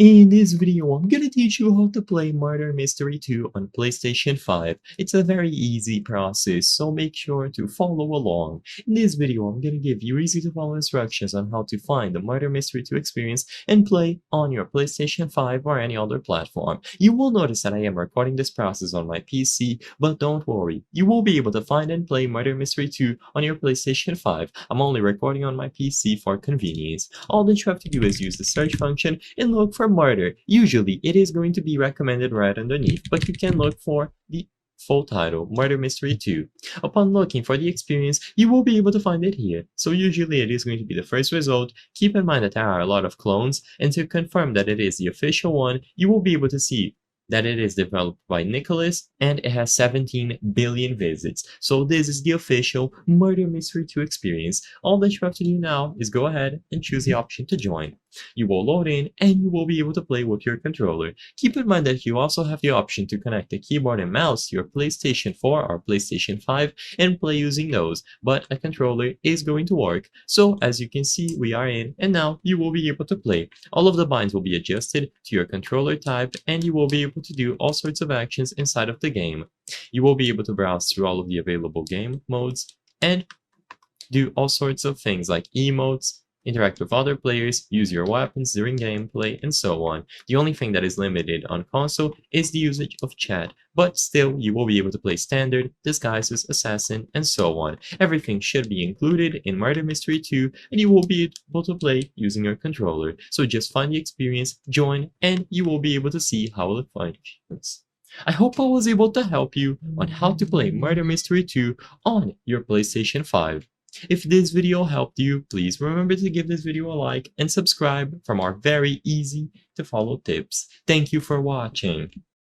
In this video, I'm gonna teach you how to play Murder Mystery 2 on PlayStation 5. It's a very easy process, so make sure to follow along. In this video, I'm gonna give you easy to follow instructions on how to find the Murder Mystery 2 experience and play on your PlayStation 5 or any other platform. You will notice that I am recording this process on my PC, but don't worry, you will be able to find and play Murder Mystery 2 on your PlayStation 5. I'm only recording on my PC for convenience. All that you have to do is use the search function and look for Murder. Usually, it is going to be recommended right underneath, but you can look for the full title, Murder Mystery 2. Upon looking for the experience, you will be able to find it here. So usually it is going to be the first result. Keep in mind that there are a lot of clones, and to confirm that it is the official one, you will be able to see that it is developed by Nicholas and it has 17 billion visits. So this is the official Murder Mystery 2 experience. All that you have to do now is go ahead and choose the option to join. You will load in and you will be able to play with your controller. Keep in mind that you also have the option to connect the keyboard and mouse to your PlayStation 4 or PlayStation 5 and play using those, but a controller is going to work. So as you can see, we are in and now you will be able to play. All of the binds will be adjusted to your controller type and you will be able to do all sorts of actions inside of the game. You will be able to browse through all of the available game modes and do all sorts of things like emotes, interact with other players, use your weapons during gameplay, and so on. The only thing that is limited on console is the usage of chat, but still you will be able to play standard, disguises, assassin, and so on. Everything should be included in Murder Mystery 2, and you will be able to play using your controller. So just find the experience, join, and you will be able to see how it functions. I hope I was able to help you on how to play Murder Mystery 2 on your PlayStation 5. If this video helped you, please remember to give this video a like and subscribe for more very easy to follow tips. Thank you for watching.